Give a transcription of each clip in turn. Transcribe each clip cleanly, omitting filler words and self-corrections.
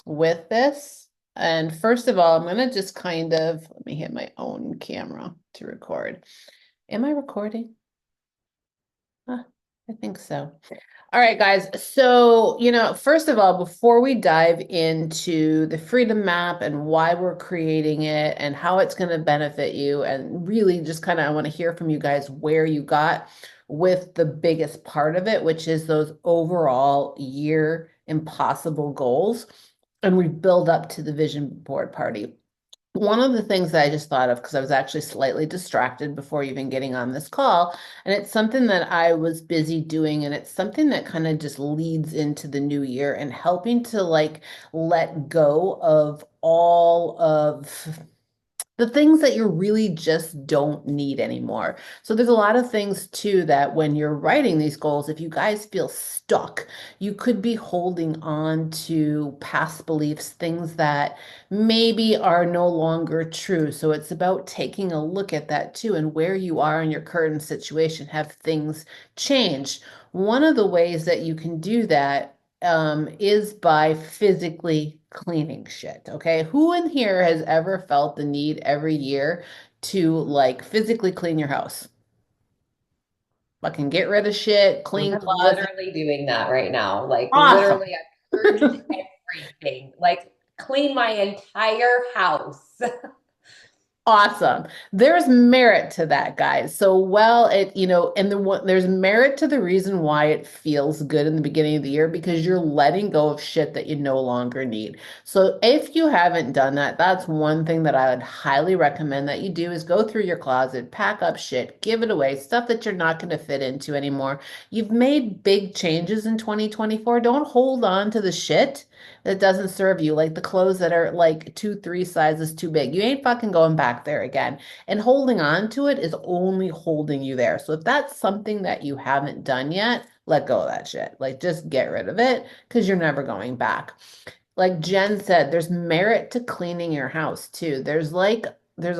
with this. And first of all, I'm going to just kind of, let me hit my own camera to record. Am I recording? I think so. All right, guys. So, first of all, before we dive into the Freedom Map and why we're creating it and how it's going to benefit you, and really just kind of, I want to hear from you guys where you got with the biggest part of it, which is those overall year impossible goals. And we build up to the vision board party. One of the things that I just thought of, because I was actually slightly distracted before even getting on this call, and it's something that I was busy doing, and it's something that kind of just leads into the new year and helping to like let go of all of the things that you really just don't need anymore. So there's a lot of things too that when you're writing these goals, if you guys feel stuck, you could be holding on to past beliefs, things that maybe are no longer true. So it's about taking a look at that too and where you are in your current situation. Have things changed? One of the ways that you can do that is by physically cleaning shit. Okay. Who in here has ever felt the need every year to like physically clean your house? Fucking get rid of shit, clean I'm closet. literally doing that right now. Like Awesome. literally, I purged everything. Like clean my entire house. Awesome. There's merit to that, guys. So, well, and there's merit to the reason why it feels good in the beginning of the year because you're letting go of shit that you no longer need. So, if you haven't done that, that's one thing that I would highly recommend that you do is go through your closet, pack up shit, give it away, stuff that you're not going to fit into anymore. You've made big changes in 2024. Don't hold on to the shit that doesn't serve you, like the clothes that are like two, three sizes too big. You ain't fucking going back there again. And holding on to it is only holding you there. So if that's something that you haven't done yet, let go of that shit. Like just get rid of it because you're never going back. Like Jen said, there's merit to cleaning your house too. There's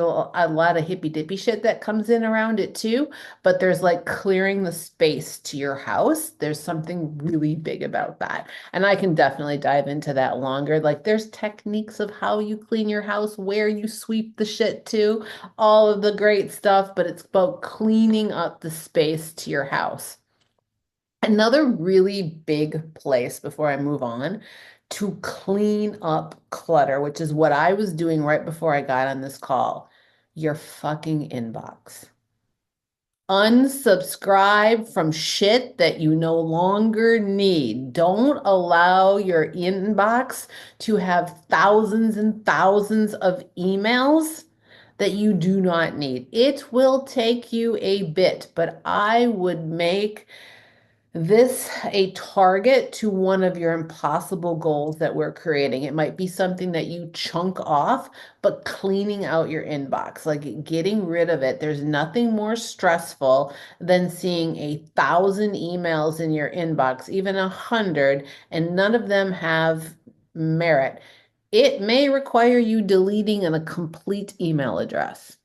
a lot of hippy dippy shit that comes in around it too, but there's like clearing the space to your house. There's something really big about that. And I can definitely dive into that longer. Like there's techniques of how you clean your house, where you sweep the shit to, all of the great stuff, but it's about cleaning up the space to your house. Another really big place before I move on to clean up clutter, which is what I was doing right before I got on this call, your fucking inbox. Unsubscribe from shit that you no longer need. Don't allow your inbox to have thousands and thousands of emails that you do not need. It will take you a bit, but I would make this a target to one of your impossible goals that we're creating. It might be something that you chunk off, but cleaning out your inbox, like getting rid of it. There's nothing more stressful than seeing 1,000 emails in your inbox, even 100, and none of them have merit. It may require you deleting a complete email address.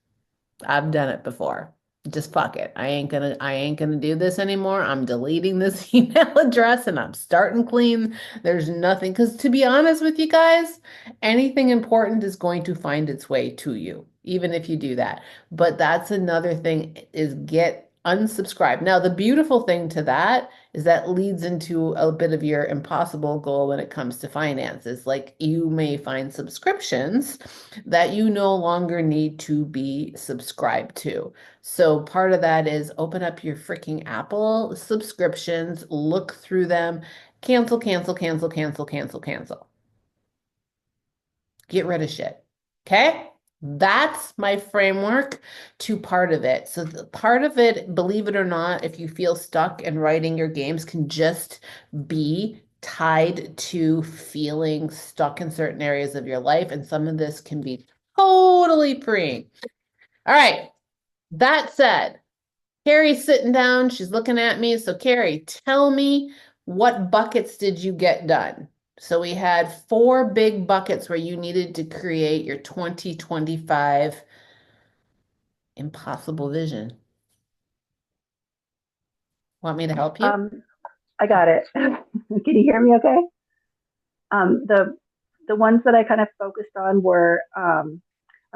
I've done it before. Just fuck it. I ain't gonna do this anymore. I'm deleting this email address and I'm starting clean. There's nothing, because to be honest with you guys, anything important is going to find its way to you, even if you do that. But that's another thing is get unsubscribed. Now, the beautiful thing to that is that leads into a bit of your impossible goal when it comes to finances. Like you may find subscriptions that you no longer need to be subscribed to. So part of that is open up your freaking Apple subscriptions, look through them, cancel, cancel, cancel, cancel, cancel, cancel. Get rid of shit. Okay? That's my framework to part of it. So the part of it, believe it or not, if you feel stuck and writing your games can just be tied to feeling stuck in certain areas of your life. And some of this can be totally freeing. All right. That said, Carrie's sitting down. She's looking at me. So, Carrie, tell me what buckets did you get done? So, we had four big buckets where you needed to create your 2025 impossible vision. Want me to help you? Um, I got it. Can you hear me okay? The ones that I kind of focused on were I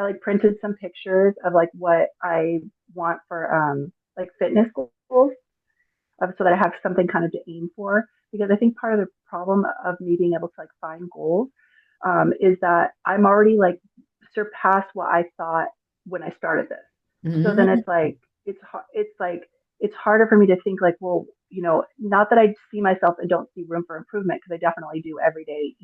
like printed some pictures of like what I want for like fitness goals, so that I have something kind of to aim for. Because I think part of the problem of me being able to like find goals is that I'm already like surpassed what I thought when I started this. So then Mm, it's like it's harder for me to think like, well, not that I see myself and don't see room for improvement, because I definitely do every day.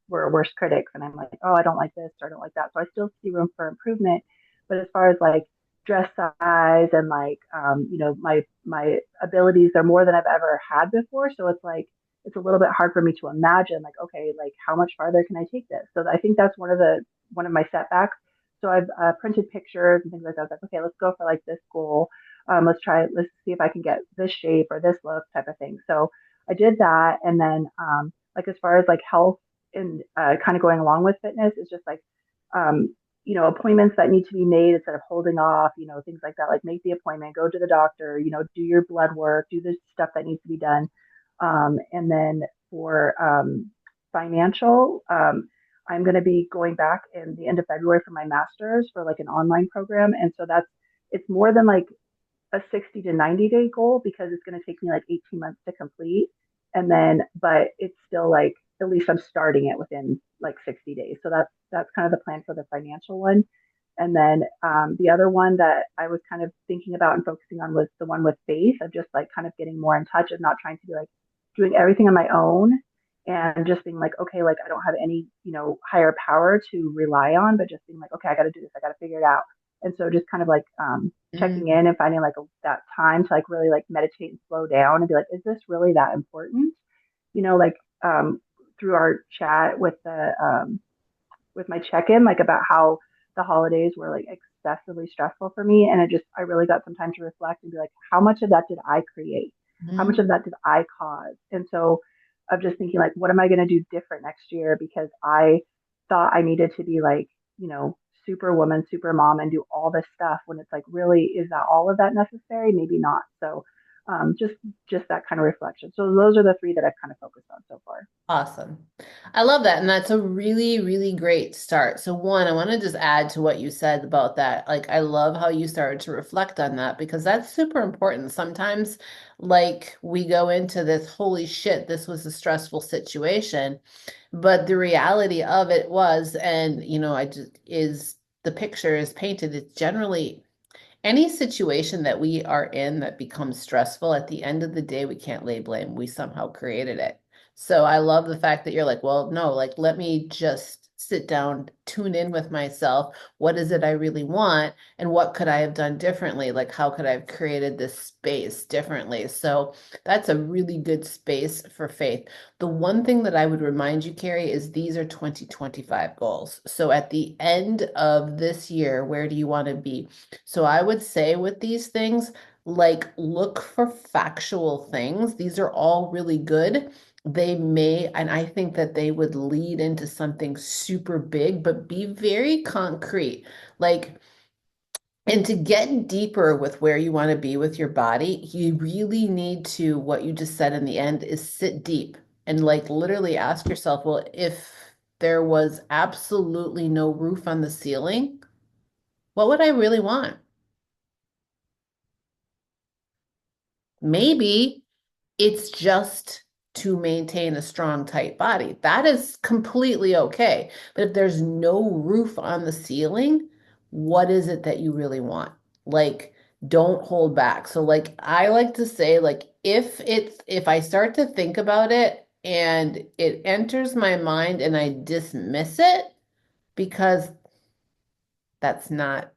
We're worst critics, and I'm like, oh, I don't like this or I don't like that. So I still see room for improvement. But as far as like dress size and like my abilities, they're more than I've ever had before. So it's like it's a little bit hard for me to imagine like, okay, like how much farther can I take this? So I think that's one of my setbacks. So I've printed pictures and things like that. I was like, okay, let's go for like this goal. Let's see if I can get this shape or this look type of thing. So I did that. And then like as far as like health and kind of going along with fitness, is just like um, appointments that need to be made instead of holding off, things like that. Like make the appointment, go to the doctor, do your blood work, do the stuff that needs to be done. And then for financial, I'm going to be going back in the end of February for my master's for like an online program. And so it's more than like a 60 to 90-day goal, because it's going to take me like 18 months to complete. But it's still like, at least I'm starting it within like 60 days. So that's kind of the plan for the financial one. And then the other one that I was kind of thinking about and focusing on was the one with faith, of just like kind of getting more in touch and not trying to be like doing everything on my own, and just being like, okay, like I don't have any, higher power to rely on, but just being like, okay, I got to do this. I got to figure it out. And so just kind of like checking mm, in and finding like that time to like really like meditate and slow down and be like, is this really that important? Like through our chat with my check-in, like about how the holidays were like excessively stressful for me. And I really got some time to reflect and be like, how much of that did I create? How much mm. of that did I cause? And so I'm just thinking like, what am I going to do different next year? Because I thought I needed to be like, super woman, super mom, and do all this stuff, when it's like, really, is that all of that necessary? Maybe not. So just that kind of reflection. So those are the three that I've kind of focused on so far. Awesome. I love that. And that's a really, really great start. So, one, I want to just add to what you said about that. Like, I love how you started to reflect on that, because that's super important. Sometimes, like, we go into this, holy shit, this was a stressful situation. But the reality of it was, and, I just is the picture is painted, it's generally any situation that we are in that becomes stressful, at the end of the day, we can't lay blame. We somehow created it. So I love the fact that you're like, well, no, like, let me just sit down, tune in with myself. What is it I really want? And what could I have done differently? Like, how could I have created this space differently? So that's a really good space for faith. The one thing that I would remind you, Carrie, is these are 2025 goals. So at the end of this year, where do you want to be? So I would say with these things, like, look for factual things. These are all really good. They may, and I think that they would lead into something super big, but be very concrete. Like, and to get deeper with where you want to be with your body, you really need to, what you just said in the end, is sit deep and like literally ask yourself, well, if there was absolutely no roof on the ceiling, what would I really want? Maybe it's just to maintain a strong, tight body. That is completely okay. But if there's no roof on the ceiling, what is it that you really want? Like, don't hold back. So, like, I like to say, like, if I start to think about it and it enters my mind and I dismiss it because that's not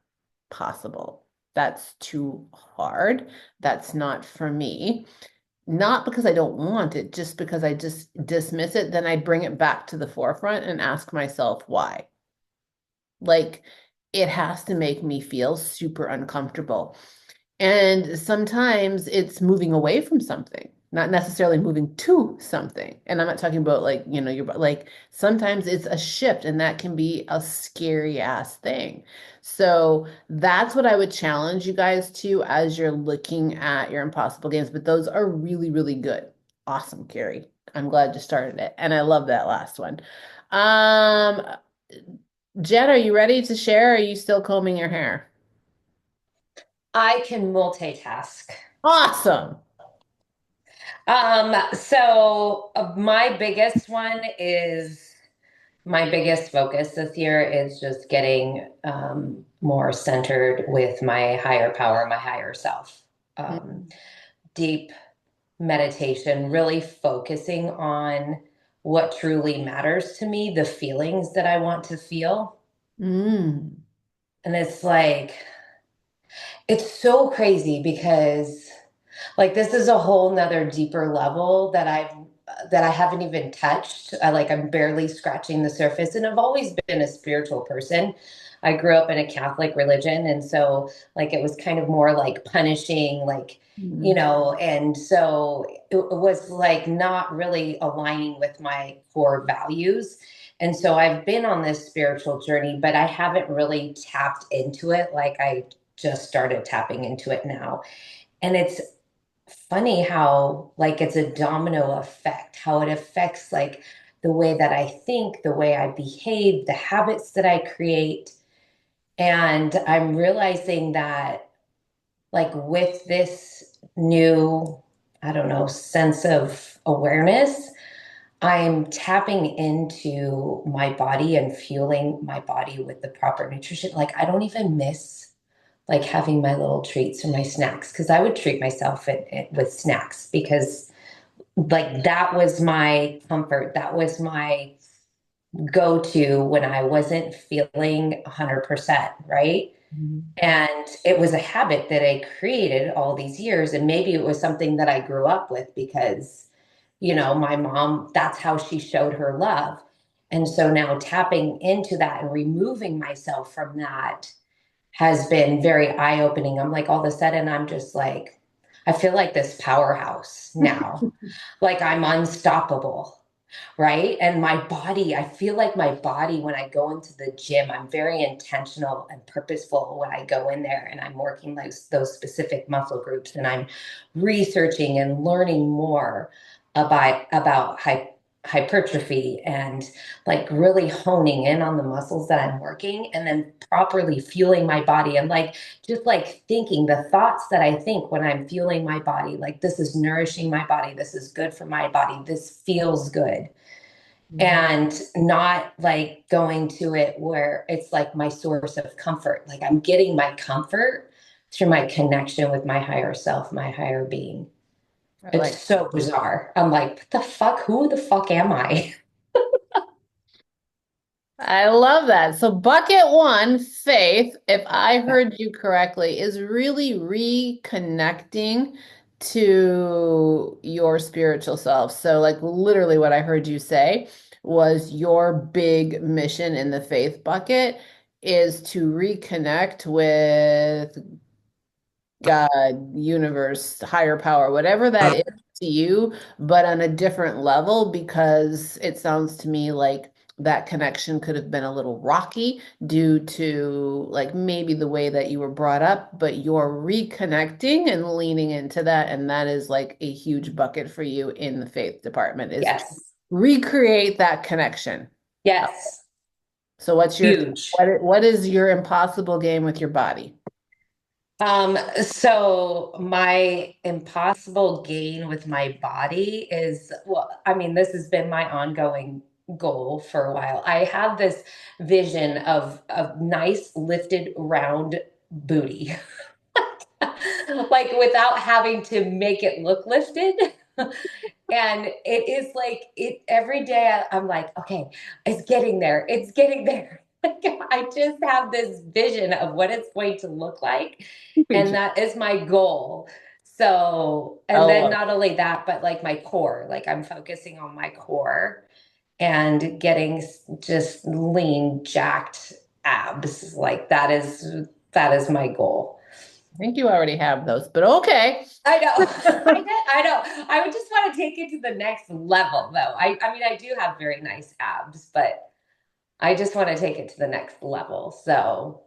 possible. That's too hard. That's not for me. Not because I don't want it, just because I just dismiss it, then I bring it back to the forefront and ask myself why. Like, it has to make me feel super uncomfortable. And sometimes it's moving away from something, not necessarily moving to something. And I'm not talking about like, you're like, sometimes it's a shift, and that can be a scary ass thing. So that's what I would challenge you guys to as you're looking at your impossible games. But those are really, really good. Awesome, Carrie. I'm glad you started it. And I love that last one. Um, Jen, are you ready to share? Or are you still combing your hair? I can multitask. Awesome. My biggest one is my biggest focus this year is just getting more centered with my higher power, my higher self. Um, Mm. Deep meditation, really focusing on what truly matters to me, the feelings that I want to feel. Mm. And it's like, it's so crazy because like this is a whole nother deeper level that I haven't even touched. I'm barely scratching the surface. And I've always been a spiritual person. I grew up in a Catholic religion. And so like it was kind of more like punishing, like, you Mm. know, and so it was like not really aligning with my core values. And so I've been on this spiritual journey, but I haven't really tapped into it like I just started tapping into it now. And it's funny how like it's a domino effect, how it affects like the way that I think, the way I behave, the habits that I create. And I'm realizing that like with this new, I don't know, sense of awareness, I'm tapping into my body and fueling my body with the proper nutrition. Like I don't even miss like having my little treats or my snacks because I would treat myself with snacks because like that was my comfort. That was my go to when I wasn't feeling 100%, right? Mm. And it was a habit that I created all these years. And maybe it was something that I grew up with because, you know, my mom, that's how she showed her love. And so now tapping into that and removing myself from that has been very eye opening. I'm like, all of a sudden, I'm just like, I feel like this powerhouse now. Like I'm unstoppable, right? And my body, I feel like my body, when I go into the gym, I'm very intentional and purposeful when I go in there and I'm working like those specific muscle groups and I'm researching and learning more about hypertrophy and like really honing in on the muscles that I'm working and then properly fueling my body and like just like thinking the thoughts that I think when I'm fueling my body, like this is nourishing my body, this is good for my body, this feels good. Mm. And not like going to it where it's like my source of comfort. Like I'm getting my comfort through my connection with my higher self, my higher being. I It's like so bizarre. I'm like, what the fuck? Who the fuck am I? I love that. So bucket one, faith, if I heard you correctly, is really reconnecting to your spiritual self. So like literally what I heard you say was your big mission in the faith bucket is to reconnect with God, universe, higher power, whatever that is to you, but on a different level, because it sounds to me like that connection could have been a little rocky due to like maybe the way that you were brought up, but you're reconnecting and leaning into that. And that is like a huge bucket for you in the faith department is to Yes. recreate that connection. Yes. So what's your Huge. what is your impossible game with your body? So my impossible gain with my body is, well, I mean, this has been my ongoing goal for a while. I have this vision of a nice lifted round booty, like without having to make it look lifted. And it is like it every day I'm like, okay, it's getting there. It's getting there. Like, I just have this vision of what it's going to look like. And that is my goal. So, and then Oh, not only that, but like my core, like I'm focusing on my core and getting just lean, jacked abs. Like that is my goal. I think you already have those, but okay. I know. I know. I would just want to take it to the next level though. I mean I do have very nice abs, but I just want to take it to the next level. So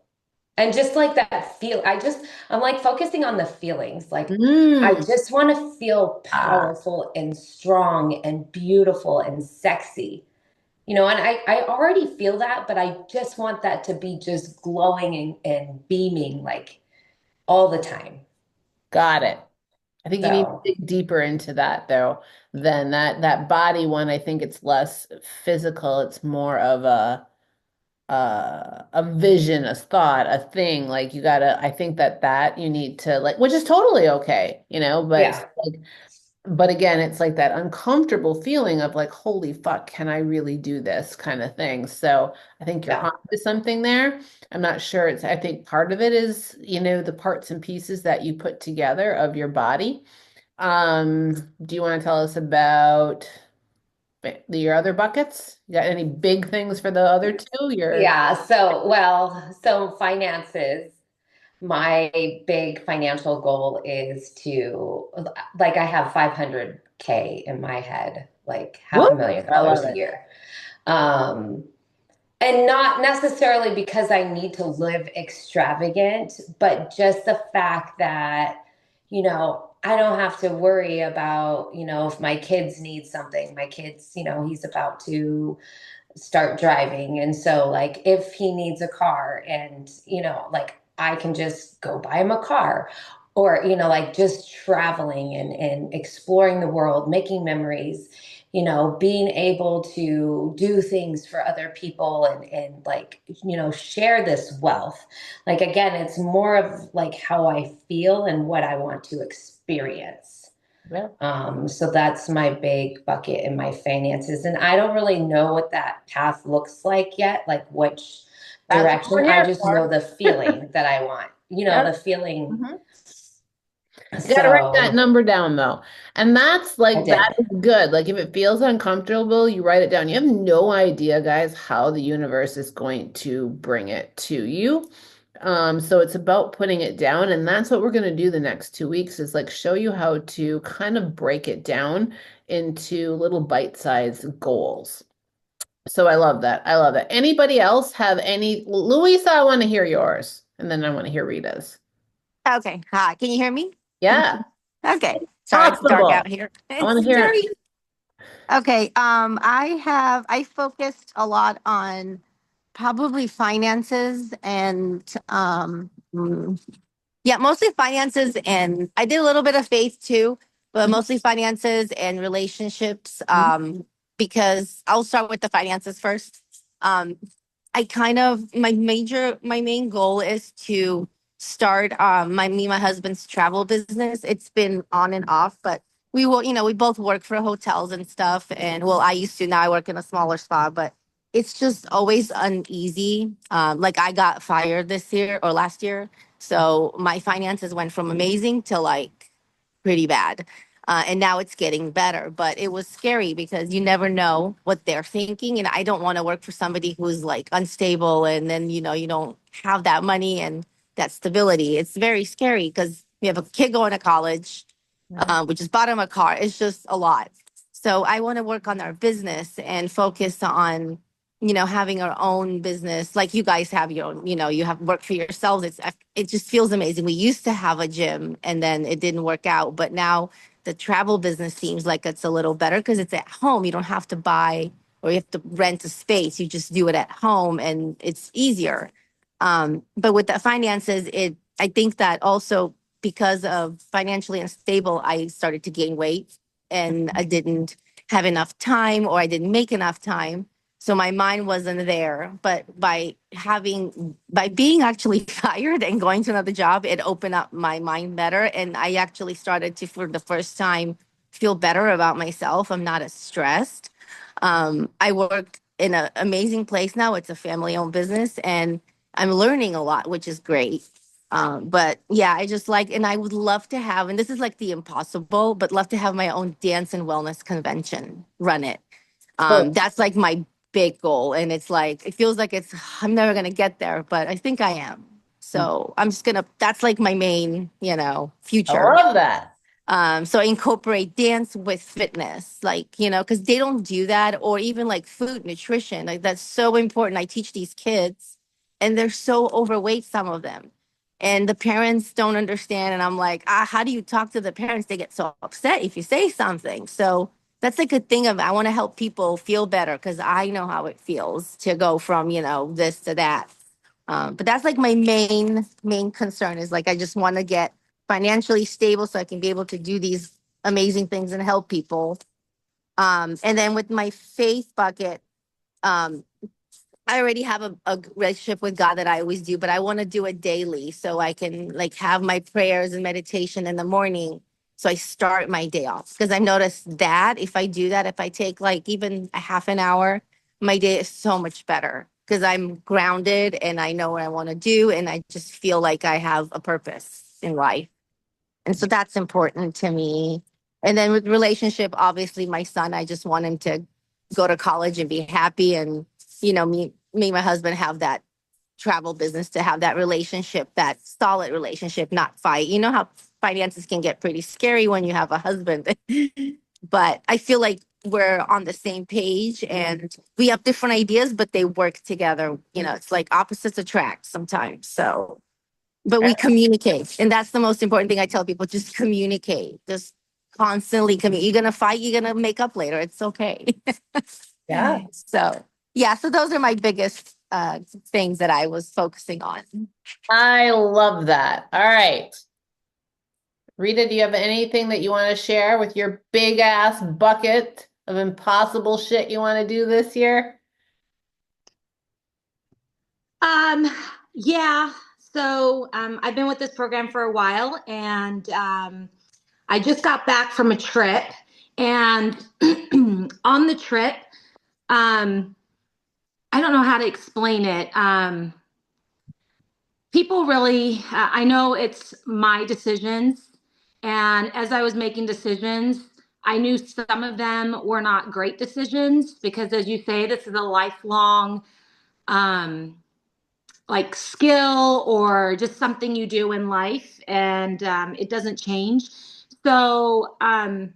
And just like that feel, I'm like focusing on the feelings. Like, I Mm. just want to feel Ah, powerful and strong and beautiful and sexy, and I already feel that, but I just want that to be just glowing and beaming like all the time. got it. I think you need to So, dig deeper into that though than that body one. I think it's less physical. It's more of a vision, a thought, a thing. Like you gotta, I think that you need to like, which is totally okay, but it's yeah, like, but again, it's like that uncomfortable feeling of like, holy fuck, can I really do this kind of thing? So I think you're yeah. onto something there. I'm not sure I think part of it is, the parts and pieces that you put together of your body. Do you want to tell us about your other buckets? You got any big things for the other two? Yeah. So finances. My big financial goal is to, like, I have 500K in my head, like half a Whoop, million I love dollars a it. year. Um, and not necessarily because I need to live extravagant, but just the fact that, I don't have to worry about, if my kids need something. My kids, he's about to start driving. And so, like, if he needs a car and, like, I can just go buy him a car, or, like just traveling and exploring the world, making memories, being able to do things for other people and like, share this wealth. Like, again, it's more of like how I feel and what I want to experience. Yeah. So that's my big bucket in my finances. And I don't really know what that path looks like yet, like which That's what direction. we're I here just know for. the feeling that I want, Yep. the feeling. Mhm. You got to write that So number down though. And that's I like, that did. is good. Like if it feels uncomfortable, you write it down. You have no idea, guys, how the universe is going to bring it to you. So it's about putting it down. And that's what we're going to do the next 2 weeks is like show you how to kind of break it down into little bite-sized goals. So I love that. I love that. Anybody else have any? Louisa, I want to hear yours. And then I want to hear Rita's. Okay. Hi. Can you hear me? Yeah, Okay. Sorry, it's dark out possible. here. I want It's to hear it. very okay. I focused a lot on probably finances and yeah, mostly finances, and I did a little bit of faith too, but mostly finances and relationships. Mhm. Because I'll start with the finances first. Um, I kind of my main goal is to start my husband's travel business. It's been on and off, but we both work for hotels and stuff. And well, I used to, now I work in a smaller spot, but it's just always uneasy. Like I got fired this year or last year, so my finances went from amazing to like pretty bad. And now it's getting better, but it was scary because you never know what they're thinking. And I don't want to work for somebody who's like unstable and then, you don't have that money and that stability. It's very scary because we have a kid going to college. Right. We just bought him a car. It's just a lot. So I want to work on our business and focus on, having our own business like you guys have your own, you have work for yourselves. It just feels amazing. We used to have a gym and then it didn't work out, but now the travel business seems like it's a little better because it's at home. You don't have to buy or you have to rent a space. You just do it at home and it's easier. But with the finances, I think that also because of financially unstable, I started to gain weight and I didn't have enough time or I didn't make enough time. So my mind wasn't there. But by being actually fired and going to another job, it opened up my mind better. And I actually started to, for the first time, feel better about myself. I'm not as stressed. I work in an amazing place now. It's a family owned business and I'm learning a lot, which is great. But yeah, I just like, and I would love to have, and this is like the impossible, but love to have my own dance and wellness convention, run it. Oh, That's like my big goal. And it's like, it feels like I'm never going to get there, but I think I am. So I'm just going to, that's like my main, I future. love that. So incorporate dance with fitness, like, because they don't do that, or even like food, nutrition, like that's so important. I teach these kids and they're so overweight, some of them. And the parents don't understand. And I'm like, how do you talk to the parents? They get so upset if you say something. So that's like a thing of, I want to help people feel better because I know how it feels to go from, this to that. But that's like my main concern is like, I just want to get financially stable so I can be able to do these amazing things and help people. And then with my faith bucket, um, I already have a relationship with God that I always do, but I want to do it daily so I can like have my prayers and meditation in the morning. So I start my day off because I've noticed that if I do that, if I take like even a half an hour, my day is so much better because I'm grounded and I know what I want to do. And I just feel like I have a purpose in life. And so that's important to me. And then with relationship, obviously my son, I just want him to go to college and be happy. And, me and my husband have that travel business to have that relationship, that solid relationship, not fight. You know how finances can get pretty scary when you have a husband. But I feel like we're on the same page and we have different ideas, but they work together. It's like opposites attract sometimes. So but we communicate. And that's the most important thing I tell people, just communicate. Just constantly communicate. You're gonna fight, you're gonna make up later. It's okay. Yeah. So yeah, so those are my biggest things that I was focusing on. I love that. All right. Rita, do you have anything that you want to share with your big ass bucket of impossible shit you want to do this year? Yeah. So I've been with this program for a while, and I just got back from a trip. And on the trip, I don't know how to explain it. People really, I know it's my decisions. And as I was making decisions, I knew some of them were not great decisions because, as you say, this is a lifelong like skill or just something you do in life, and it doesn't change. So, while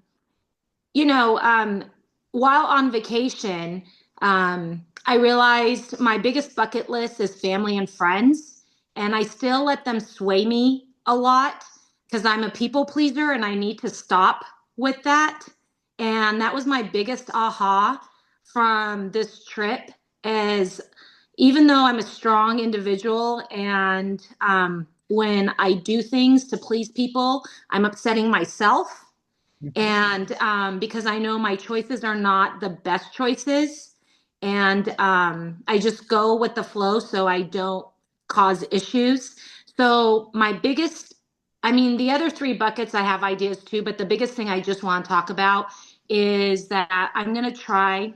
on vacation, I realized my biggest bucket list is family and friends, and I still let them sway me a lot because I'm a people pleaser and I need to stop with that. And that was my biggest aha from this trip is even though I'm a strong individual and when I do things to please people, I'm upsetting myself and because I know my choices are not the best choices, and I just go with the flow so I don't cause issues. So my biggest, I mean, the other three buckets I have ideas too, but the biggest thing I just want to talk about is that I'm going to try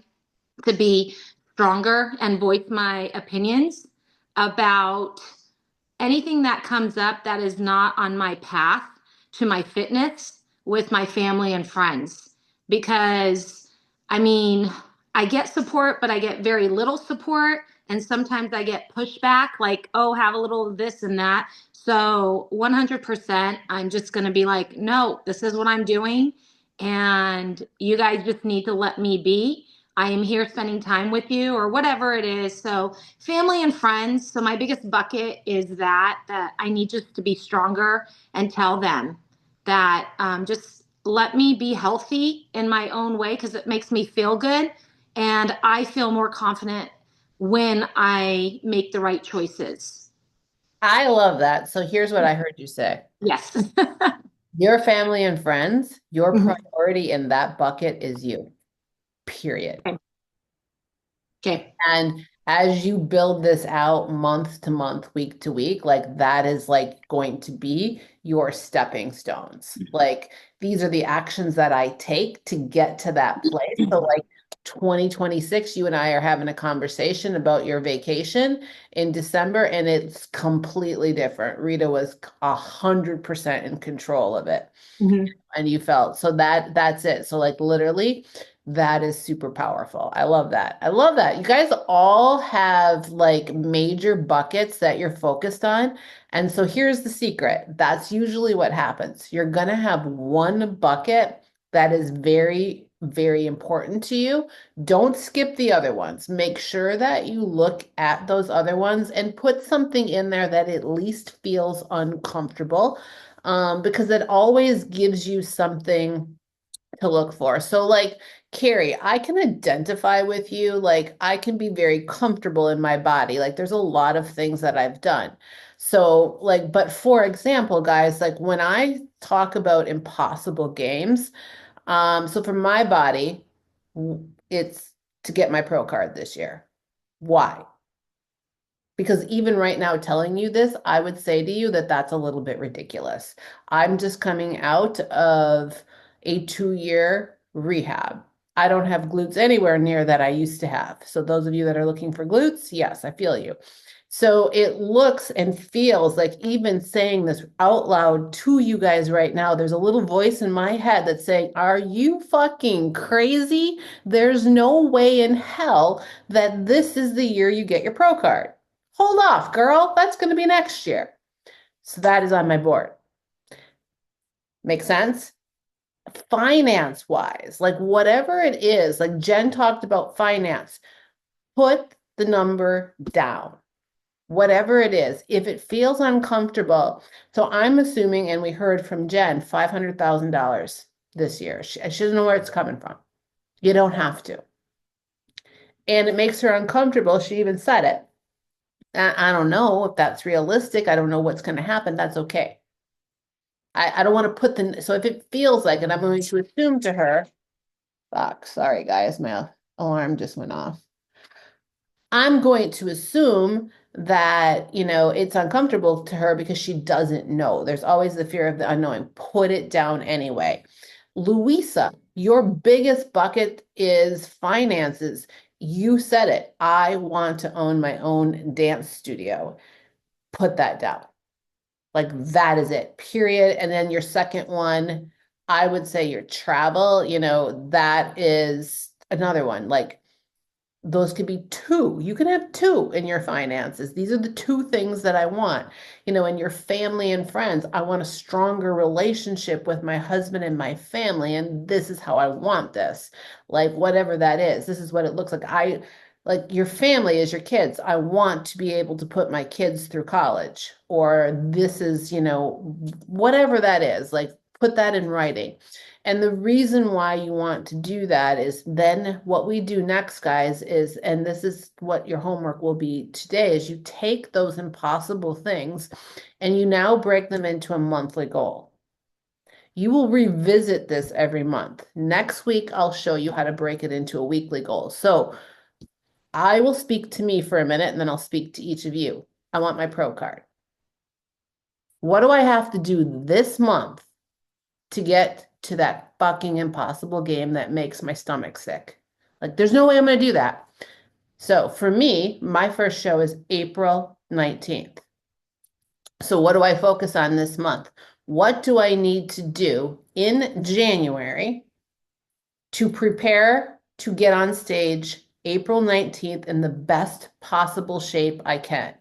to be stronger and voice my opinions about anything that comes up that is not on my path to my fitness with my family and friends. Because, I mean, I get support, but I get very little support. And sometimes I get pushback like, oh, have a little of this and that. So 100%, I'm just going to be like, no, this is what I'm doing. And you guys just need to let me be. I am here spending time with you or whatever it is. So family and friends. So my biggest bucket is that I need just to be stronger and tell them that just let me be healthy in my own way because it makes me feel good. And I feel more confident when I make the right choices. I love that. So here's what I heard you say. Yes. Your family and friends, your Mhm. priority in that bucket is you, period. Okay. And as you build this out month to month, week to week, like that is like going to be your stepping stones. Like these are the actions that I take to get to that place. So like 2026, you and I are having a conversation about your vacation in December, and it's completely different. Rita was 100% in control of it. Mhm. And you felt so that's it. So like literally that is super powerful. I love that. I love that. You guys all have like major buckets that you're focused on. And so here's the secret. That's usually what happens. You're gonna have one bucket that is very very important to you, don't skip the other ones. Make sure that you look at those other ones and put something in there that at least feels uncomfortable, because it always gives you something to look for. So like Carrie, I can identify with you. Like I can be very comfortable in my body. Like there's a lot of things that I've done. So like, but for example, guys, like when I talk about impossible games, so for my body, it's to get my pro card this year. Why? Because even right now, telling you this, I would say to you that that's a little bit ridiculous. I'm just coming out of a 2-year rehab. I don't have glutes anywhere near that I used to have. So those of you that are looking for glutes, yes, I feel you. So it looks and feels like, even saying this out loud to you guys right now, there's a little voice in my head that's saying, are you fucking crazy? There's no way in hell that this is the year you get your pro card. Hold off, girl. That's going to be next year. So that is on my board. Make sense? Finance wise, like whatever it is, like Jen talked about finance, put the number down. Whatever it is, if it feels uncomfortable. So I'm assuming, and we heard from Jen, $500,000 this year. She doesn't know where it's coming from. You don't have to. And it makes her uncomfortable. She even said it. I don't know if that's realistic. I don't know what's going to happen. That's okay. I don't want to put so if it feels like it, I'm going to assume to her, fuck, sorry guys, my alarm just went off. I'm going to assume that, it's uncomfortable to her because she doesn't know. There's always the fear of the unknown. Put it down anyway. Louisa, your biggest bucket is finances. You said it. I want to own my own dance studio. Put that down. Like that is it, period. And then your second one, I would say your travel, that is another one. Like those could be two. You can have two in your finances. These are the two things that I want. In your family and friends, I want a stronger relationship with my husband and my family. And this is how I want this. Like whatever that is, this is what it looks like. Like your family is your kids. I want to be able to put my kids through college, or this is, whatever that is, like put that in writing. And the reason why you want to do that is then what we do next, guys, is, and this is what your homework will be today, is you take those impossible things and you now break them into a monthly goal. You will revisit this every month. Next week, I'll show you how to break it into a weekly goal. So I will speak to me for a minute and then I'll speak to each of you. I want my pro card. What do I have to do this month to get to that fucking impossible game that makes my stomach sick? Like, there's no way I'm going to do that. So for me, my first show is April 19th. So what do I focus on this month? What do I need to do in January to prepare to get on stage April 19th in the best possible shape I can?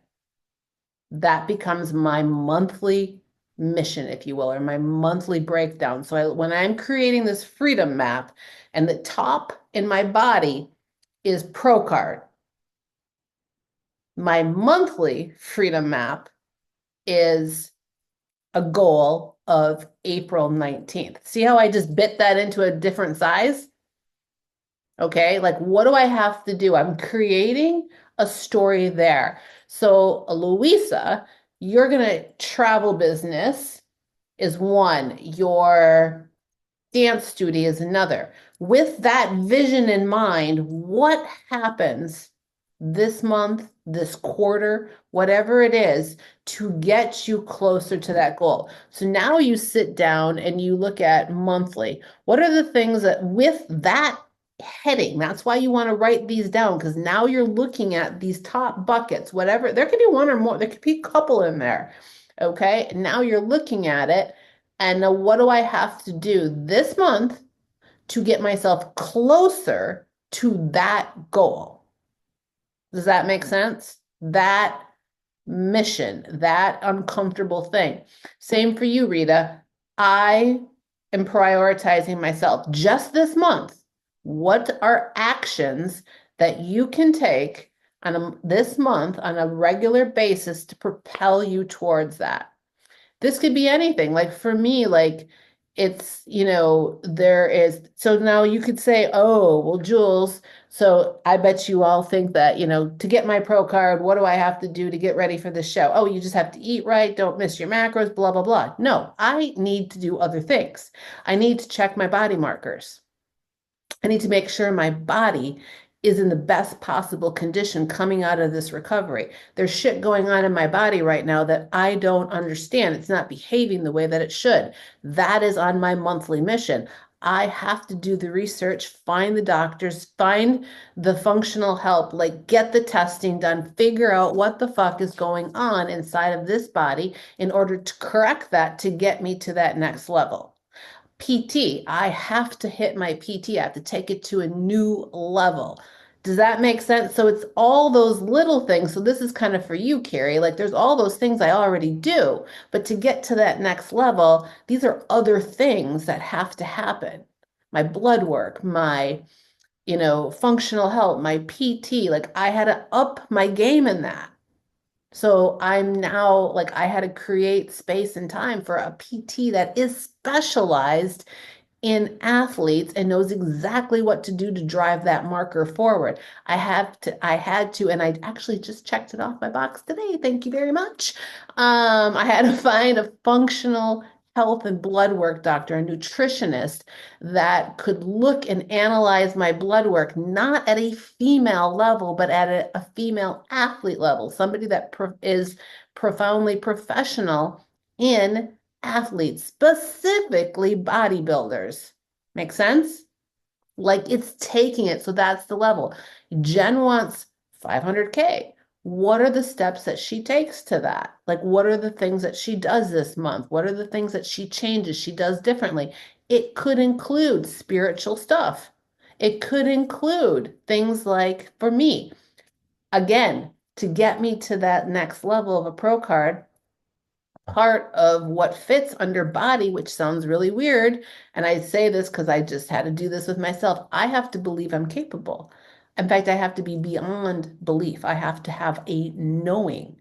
That becomes my monthly mission, if you will, or my monthly breakdown. So when I'm creating this freedom map and the top in my body is pro card, my monthly freedom map is a goal of April 19th. See how I just bit that into a different size? Okay, like what do I have to do? I'm creating a story there. So Louisa, you're gonna travel business is one, your dance studio is another. With that vision in mind, what happens this month, this quarter, whatever it is, to get you closer to that goal? So now you sit down and you look at monthly. What are the things that with that heading, that's why you want to write these down, because now you're looking at these top buckets, whatever, there could be one or more, there could be a couple in there. Okay, now you're looking at it, and now what do I have to do this month to get myself closer to that goal? Does that make sense? That mission, that uncomfortable thing. Same for you, Rita. I am prioritizing myself just this month. What are actions that you can take on this month on a regular basis to propel you towards that? This could be anything. Like for me, like it's, so now you could say, oh, well, Jules, so I bet you all think that, to get my pro card, what do I have to do to get ready for the show? Oh, you just have to eat right, don't miss your macros, blah, blah, blah. No, I need to do other things. I need to check my body markers. I need to make sure my body is in the best possible condition coming out of this recovery. There's shit going on in my body right now that I don't understand. It's not behaving the way that it should. That is on my monthly mission. I have to do the research, find the doctors, find the functional help, like get the testing done, figure out what the fuck is going on inside of this body in order to correct that to get me to that next level. PT, I have to hit my PT. I have to take it to a new level. Does that make sense? So it's all those little things. So this is kind of for you, Carrie. Like there's all those things I already do, but to get to that next level, these are other things that have to happen. My blood work, my, functional health, my PT, like I had to up my game in that. So I'm now like I had to create space and time for a PT that is specialized in athletes and knows exactly what to do to drive that marker forward. I had to, and I actually just checked it off my box today. Thank you very much. I had to find a functional health and blood work doctor, a nutritionist that could look and analyze my blood work, not at a female level, but at a female athlete level, somebody that is profoundly professional in athletes, specifically bodybuilders. Make sense? Like it's taking it. So that's the level. Jen wants 500K. What are the steps that she takes to that? Like, what are the things that she does this month? What are the things that she changes, she does differently? It could include spiritual stuff. It could include things like, for me, again, to get me to that next level of a pro card, part of what fits under body, which sounds really weird. And I say this because I just had to do this with myself. I have to believe I'm capable. In fact, I have to be beyond belief. I have to have a knowing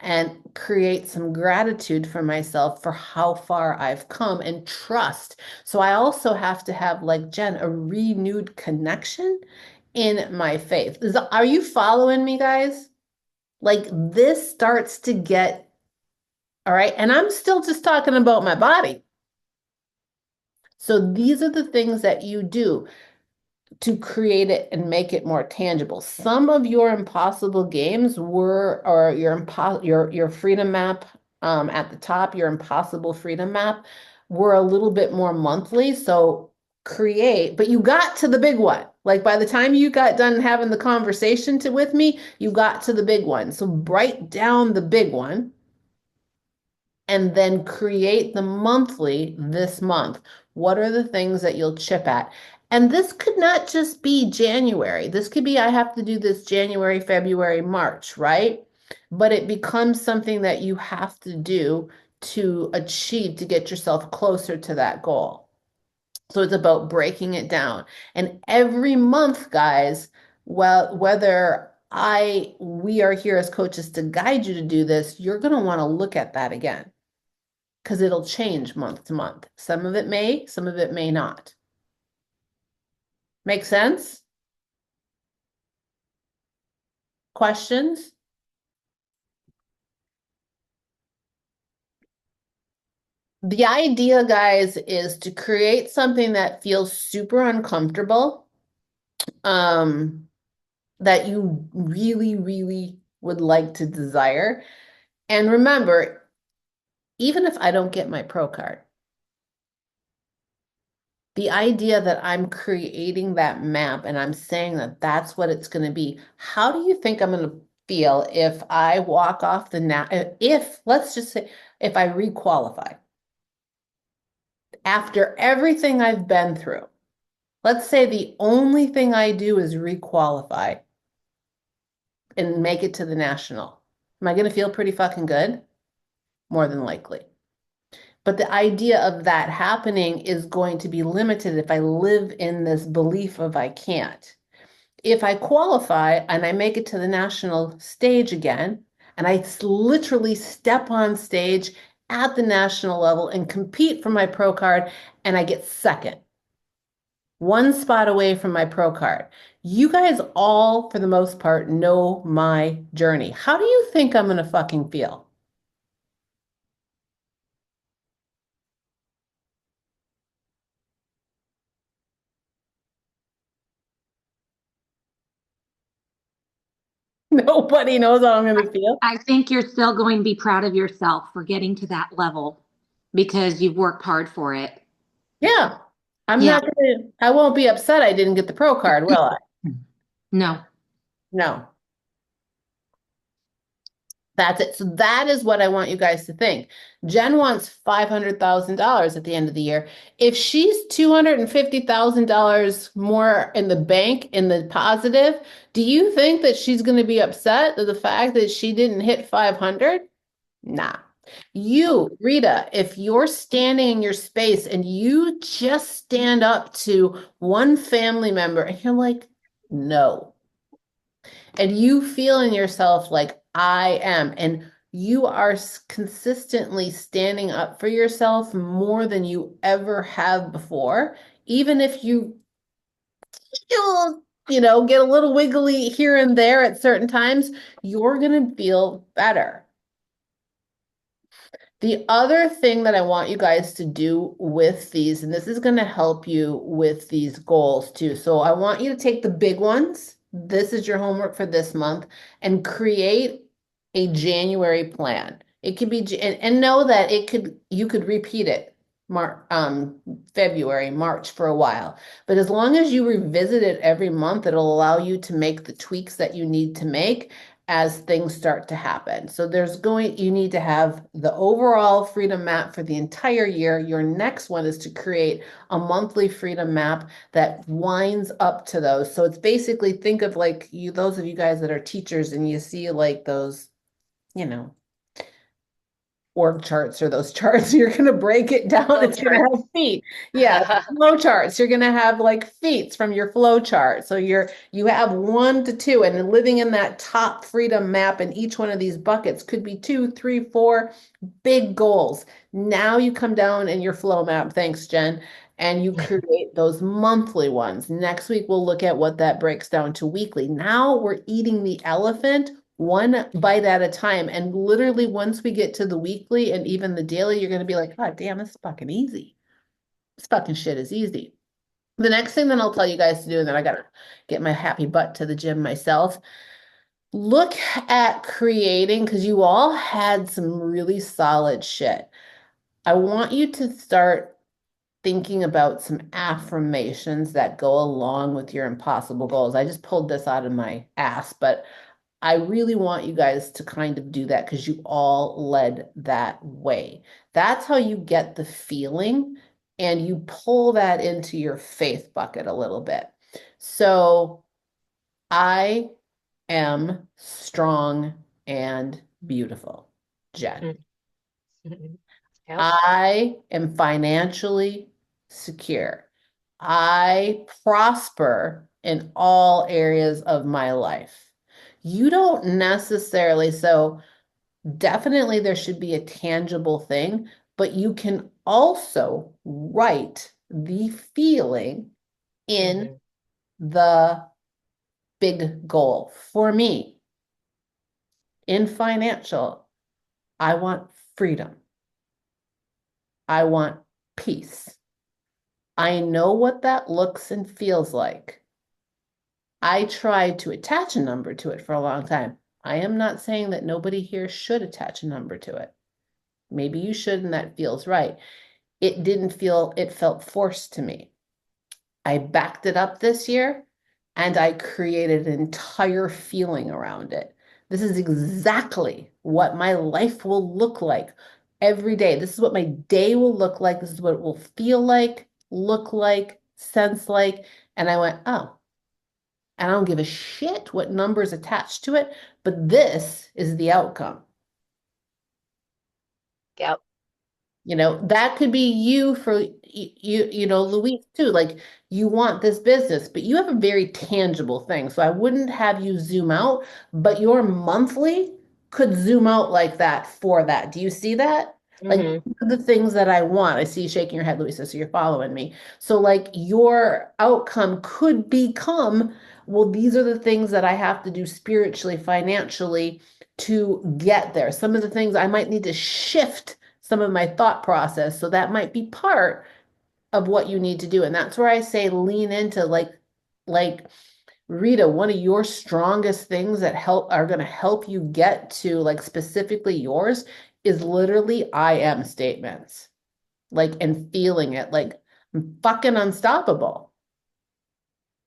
and create some gratitude for myself for how far I've come and trust. So I also have to have, like Jen, a renewed connection in my faith. Are you following me, guys? Like this starts to get all right. And I'm still just talking about my body. So these are the things that you do to create it and make it more tangible. Some of your impossible games or your freedom map at the top, your impossible freedom map were a little bit more monthly. So but you got to the big one. Like by the time you got done having the conversation with me, you got to the big one. So write down the big one and then create the monthly this month. What are the things that you'll chip at? And this could not just be January. This could be, I have to do this January, February, March, right? But it becomes something that you have to do to achieve, to get yourself closer to that goal. So it's about breaking it down. And every month, guys, well, whether we are here as coaches to guide you to do this, you're going to want to look at that again, because it'll change month to month. Some of it may not. Make sense? Questions? The idea, guys, is to create something that feels super uncomfortable, that you really, really would like to desire. And remember, even if I don't get my pro card, the idea that I'm creating that map and I'm saying that that's what it's going to be, how do you think I'm going to feel if I walk off let's just say, if I requalify after everything I've been through? Let's say the only thing I do is requalify and make it to the national. Am I going to feel pretty fucking good? More than likely. But the idea of that happening is going to be limited if I live in this belief of I can't. If I qualify and I make it to the national stage again, and I literally step on stage at the national level and compete for my pro card, and I get second, one spot away from my pro card. You guys all, for the most part, know my journey. How do you think I'm gonna fucking feel? Nobody knows how I'm gonna feel. I think you're still going to be proud of yourself for getting to that level because you've worked hard for it. Yeah. Yeah. I won't be upset I didn't get the pro card, will I? No. No. That's it. So that is what I want you guys to think. Jen wants $500,000 at the end of the year. If she's $250,000 more in the bank in the positive, do you think that she's going to be upset at the fact that she didn't hit 500? Nah. You, Rita, if you're standing in your space and you just stand up to one family member and you're like, no, and you feel in yourself like I am, and you are consistently standing up for yourself more than you ever have before, even if get a little wiggly here and there at certain times, you're going to feel better. The other thing that I want you guys to do with these, and this is going to help you with these goals too. So I want you to take the big ones. This is your homework for this month, and create a January plan. It could be, and know that you could repeat it February, March for a while. But as long as you revisit it every month, it'll allow you to make the tweaks that you need to make as things start to happen. So you need to have the overall freedom map for the entire year. Your next one is to create a monthly freedom map that winds up to those. So it's basically, think of like those of you guys that are teachers and you see like those, org charts or those charts, you're going to break it down. It's going to have feet. Yeah. Flow charts. You're going to have like feet from your flow chart. So you have 1 to 2 and living in that top freedom map, and each one of these buckets could be 2, 3, 4 big goals. Now you come down in your flow map. Thanks, Jen. And you create those monthly ones. Next week, we'll look at what that breaks down to weekly. Now we're eating the elephant one bite at a time. And literally, once we get to the weekly and even the daily, you're going to be like, God damn, this is fucking easy. This fucking shit is easy. The next thing that I'll tell you guys to do, and then I got to get my happy butt to the gym myself. Look at creating, because you all had some really solid shit. I want you to start thinking about some affirmations that go along with your impossible goals. I just pulled this out of my ass, but I really want you guys to kind of do that because you all led that way. That's how you get the feeling and you pull that into your faith bucket a little bit. So I am strong and beautiful, Jen. Yep. I am financially secure. I prosper in all areas of my life. You don't necessarily, so definitely there should be a tangible thing, but you can also write the feeling in the big goal. For me, in financial, I want freedom. I want peace. I know what that looks and feels like. I tried to attach a number to it for a long time. I am not saying that nobody here should attach a number to it. Maybe you should, and that feels right. It felt forced to me. I backed it up this year and I created an entire feeling around it. This is exactly what my life will look like every day. This is what my day will look like. This is what it will feel like, look like, sense like. And I went, oh, and I don't give a shit what numbers attached to it, but this is the outcome. Yep. That could be you for Louise too. Like you want this business, but you have a very tangible thing. So I wouldn't have you zoom out, but your monthly could zoom out like that for that. Do you see that? Like Hmm. the things that I want. I see you shaking your head, Louisa, so you're following me. So like your outcome could become, well, these are the things that I have to do spiritually, financially to get there. Some of the things I might need to shift some of my thought process. So that might be part of what you need to do. And that's where I say lean into like Rita, one of your strongest things that are going to help you get to like specifically yours is literally I am statements. Like and feeling it like I'm fucking unstoppable.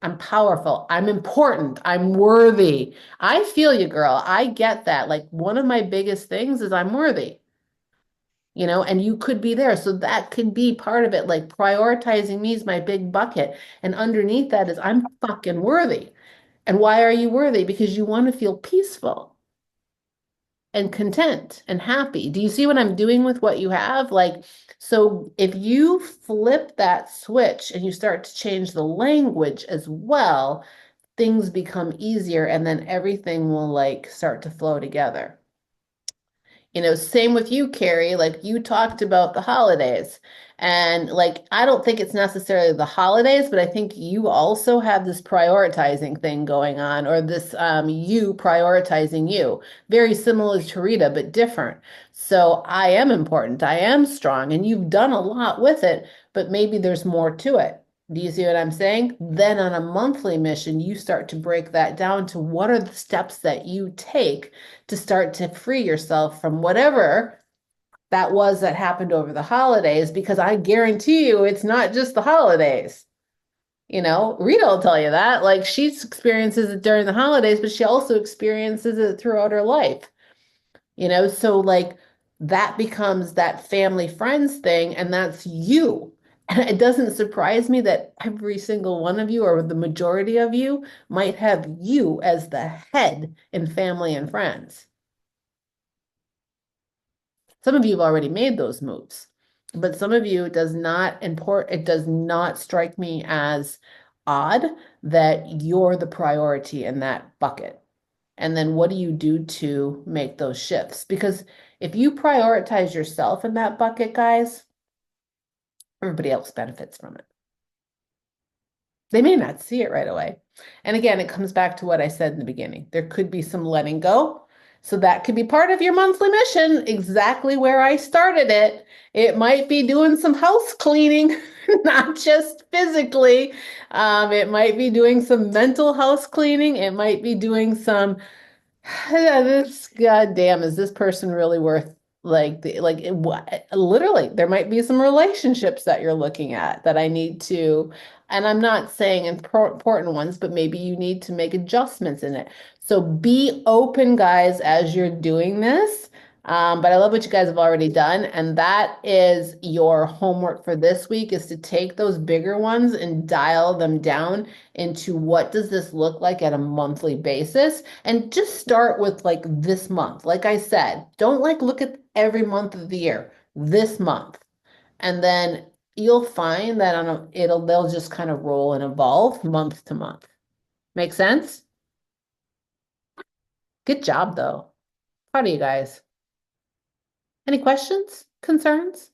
I'm powerful. I'm important. I'm worthy. I feel you, girl. I get that. Like one of my biggest things is I'm worthy. And you could be there. So that could be part of it. Like prioritizing me is my big bucket. And underneath that is I'm fucking worthy. And why are you worthy? Because you want to feel peaceful and content and happy. Do you see what I'm doing with what you have? Like, so if you flip that switch and you start to change the language as well, things become easier and then everything will like start to flow together. Same with you, Carrie. Like you talked about the holidays. And like, I don't think it's necessarily the holidays, but I think you also have this prioritizing thing going on, or this you prioritizing you. Very similar to Rita, but different. So I am important. I am strong, and you've done a lot with it, but maybe there's more to it. Do you see what I'm saying? Then on a monthly mission, you start to break that down to what are the steps that you take to start to free yourself from whatever that was that happened over the holidays, because I guarantee you it's not just the holidays. Rita will tell you that. Like she experiences it during the holidays, but she also experiences it throughout her life. So like that becomes that family friends thing, and that's you. And it doesn't surprise me that every single one of you, or the majority of you, might have you as the head in family and friends. Some of you have already made those moves, but some of you it does not strike me as odd that you're the priority in that bucket. And then what do you do to make those shifts? Because if you prioritize yourself in that bucket, guys, everybody else benefits from it. They may not see it right away. And again, it comes back to what I said in the beginning. There could be some letting go. So that could be part of your monthly mission, exactly where I started it. It might be doing some house cleaning, not just physically. It might be doing some mental house cleaning. It might be doing some this goddamn, is this person really worth what? Literally, there might be some relationships that you're looking at that I need to, and I'm not saying important ones, but maybe you need to make adjustments in it. So be open, guys, as you're doing this. But I love what you guys have already done, and that is your homework for this week is to take those bigger ones and dial them down into what does this look like at a monthly basis, and just start with like this month. Like I said, don't like look at every month of the year, this month. And then you'll find that they'll just kind of roll and evolve month to month. Make sense? Good job though. Proud of you guys. Any questions? Concerns?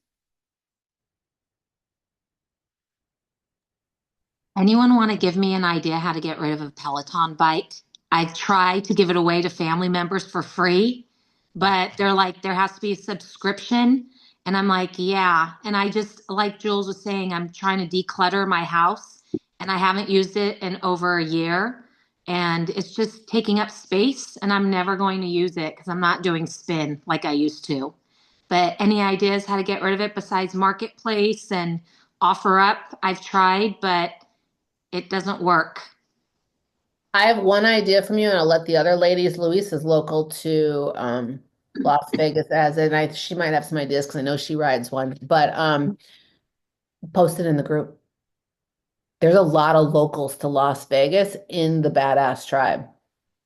Anyone want to give me an idea how to get rid of a Peloton bike? I've tried to give it away to family members for free, but they're like, there has to be a subscription. And I'm like, yeah. And I just, like Jules was saying, I'm trying to declutter my house and I haven't used it in over a year. And it's just taking up space and I'm never going to use it because I'm not doing spin like I used to. But any ideas how to get rid of it besides Marketplace and offer up? I've tried, but it doesn't work. I have one idea from you, and I'll let the other ladies. Luis is local to Las Vegas, as and she might have some ideas because I know she rides one. But post it in the group. There's a lot of locals to Las Vegas in the Badass Tribe.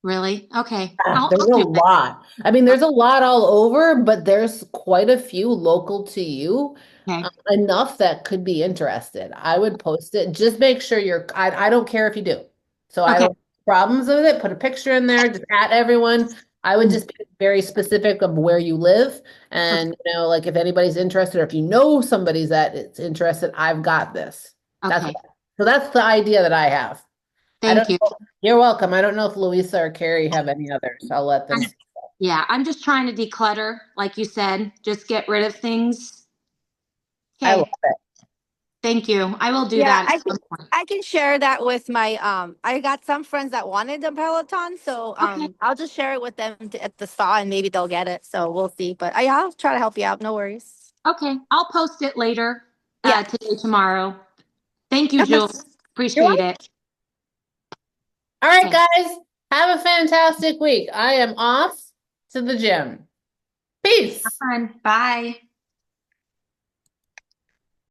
Really? Okay. There's I'll a do it. lot. I mean, there's a lot all over, but there's quite a few local to you, Okay. enough that could be interested. I would post it. Just make sure I don't care if you do. So I Okay. don't have problems with it. Put a picture in there, just at everyone. I would just be very specific of where you live. And, like if anybody's interested or if you know somebody's that is interested, I've got this. That's Okay. so that's the idea that I have. I don't Thank you. know. You're welcome. I don't know if Louisa or Carrie have any others. I'll let them. Yeah, I'm just trying to declutter, like you said, just get rid of things. I love Okay. it. Thank you. I will do Yeah, that at some point. I can share that with my I got some friends that wanted the Peloton, so Okay. I'll just share it with them at the spa and maybe they'll get it. So we'll see. But I'll try to help you out. No worries. Okay. I'll post it later, Yeah. today, tomorrow. Thank you, Okay. Jules. You're Appreciate welcome. it. All right, Okay. guys. Have a fantastic week. I am off to the gym. Have Peace. fun. Bye.